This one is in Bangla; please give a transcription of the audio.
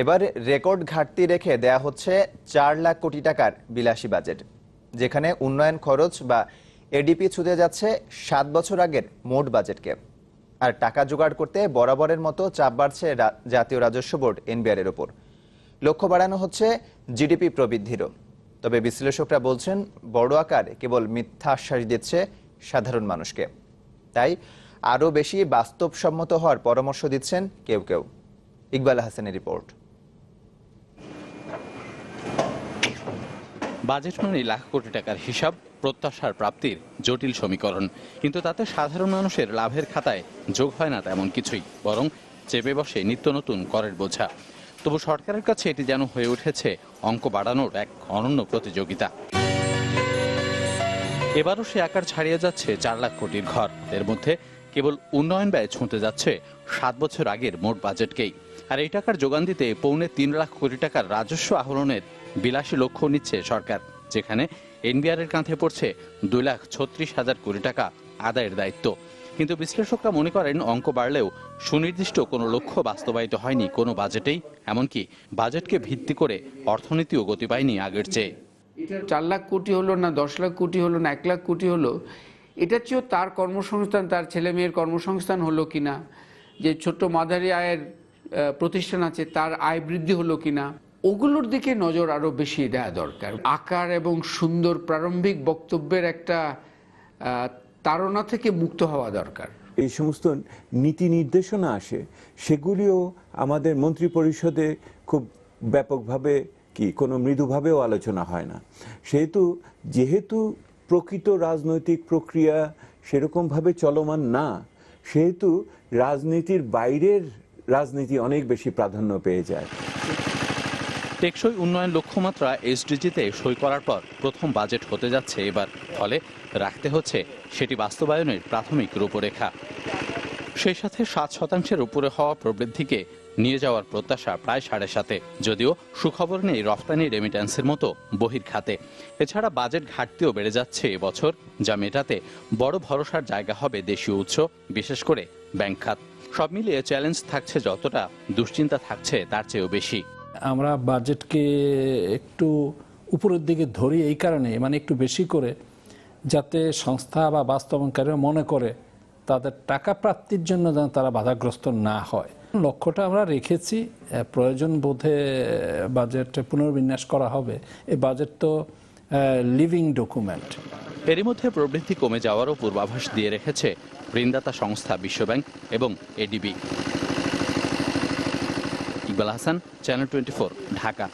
এবার রেকর্ড ঘাটতি রেখে দেয়া হচ্ছে ৪ লাখ কোটি টাকার বিলাসী বাজেট, যেখানে উন্নয়ন খরচ বা এডিপি ছুঁতে যাচ্ছে ৭ বছর আগের মোট বাজেটকে। আর টাকা জোগাড় করতে বরাবরের মতো চাপ বাড়ছে জাতীয় রাজস্ব বোর্ড এনবিআর এর ওপর। লক্ষ্য বাড়ানো হচ্ছে জিডিপি প্রবৃদ্ধিরও। তবে বিশ্লেষকরা বলছেন, বড় আকার কেবল মিথ্যা আশ্বাস দিচ্ছে সাধারণ মানুষকে। তাই আরও বেশি বাস্তবসম্মত হওয়ার পরামর্শ দিচ্ছেন কেউ কেউ। ইকবাল হাসানের রিপোর্ট। বাজেট মানে লাখ কোটি টাকার হিসাব, প্রত্যাশার প্রাপ্তির জটিল সমীকরণ। কিন্তু তাতে সাধারণ মানুষের লাভের খাতায় যোগ হয় না তেমন কিছুই, বরং চেপে বসে নিত্য নতুন করের বোঝা। তবু সরকারের কাছে এটি যেন হয়ে উঠেছে অঙ্ক বাড়ানোর এক অনন্য প্রতিযোগিতা। এবারও সে আকার ছাড়িয়ে যাচ্ছে ৪ লাখ কোটির ঘর। এর মধ্যে কেবল উন্নয়ন ব্যয় ছুঁতে যাচ্ছে ৭ বছর আগের মোট বাজেটকেই। আর এই টাকার যোগান দিতে ৩.৫ লাখ কোটি টাকার রাজস্ব আহরণের বিলাসী লক্ষ্য নিচ্ছে সরকার, যেখানে এনবিআর এর কাঁধে পড়ছে ২,৩৬,০০০ কোটি টাকা আদায়ের দায়িত্ব। কিন্তু বিশ্লেষকরা মনে করেন, অঙ্ক বাড়লেও সুনির্দিষ্ট কোনো লক্ষ্য বাস্তবায়িত হয়নি কোনো বাজেটেই। এমনকি বাজেটকে ভিত্তি করে অর্থনীতিও গতি পায়নি আগের চেয়ে। ৪ লাখ কোটি হলো না ১০ লাখ কোটি হলো না ১ লাখ কোটি হলো, এটার চেয়েও তার কর্মসংস্থান, তার ছেলে মেয়ের কর্মসংস্থান হলো কিনা, যে ছোট্ট মাঝারি আয়ের প্রতিষ্ঠান আছে তার আয় বৃদ্ধি হলো কিনা, ওগুলোর দিকে নজর আরো বেশি দেওয়া দরকার। আকার এবং সুন্দর প্রারম্ভিক বক্তব্যের একটা তাড়না থেকে মুক্ত হওয়া দরকার। এই সমস্ত নীতি নির্দেশনা আসে, সেগুলিও আমাদের মন্ত্রী পরিষদে খুব ব্যাপকভাবে কোনো মৃদুভাবেও আলোচনা হয় না। যেহেতু প্রকৃত রাজনৈতিক প্রক্রিয়া সেরকমভাবে চলমান না, সেহেতু রাজনীতির বাইরের রাজনীতি অনেক বেশি প্রাধান্য পেয়ে যায়। টেকসই উন্নয়ন লক্ষ্যমাত্রা এসডিজিতে সই করার পর প্রথম বাজেট হতে যাচ্ছে এবার। ফলে রাখতে হচ্ছে সেটি বাস্তবায়নের প্রাথমিক রূপরেখা। সেই সাথে ৭% উপরে হওয়া প্রবৃদ্ধিকে নিয়ে যাওয়ার প্রত্যাশা প্রায় ৭.৫। যদিও সুখবর নেই রফতানি রেমিট্যান্সের মতো বহির্খাতে। এছাড়া বাজেট ঘাটতিও বেড়ে যাচ্ছে এবছর, যা মেটাতে বড় ভরসার জায়গা হবে দেশীয় উৎস, বিশেষ করে ব্যাংক খাত। সব মিলিয়ে চ্যালেঞ্জ থাকছে যতটা, দুশ্চিন্তা থাকছে তার চেয়েও বেশি। আমরা বাজেটকে একটু উপরের দিকে ধরি এই কারণে, মানে একটু বেশি করে, যাতে সংস্থা বা বাস্তবায়নকারীরা মনে করে তাদের টাকা প্রাপ্তির জন্য যেন তারা বাধাগ্রস্ত না হয়। লক্ষ্যটা আমরা রেখেছি, প্রয়োজন বোধে বাজেট পুনর্বিন্যাস করা হবে। এই বাজেট তো লিভিং ডকুমেন্ট। এরই মধ্যে প্রবৃদ্ধি কমে যাওয়ারও পূর্বাভাস দিয়ে রেখেছে ঋণদাতা সংস্থা বিশ্বব্যাংক এবং এডিবি। ইকবাল হাসান, চ্যানেল 24, ঢাকা।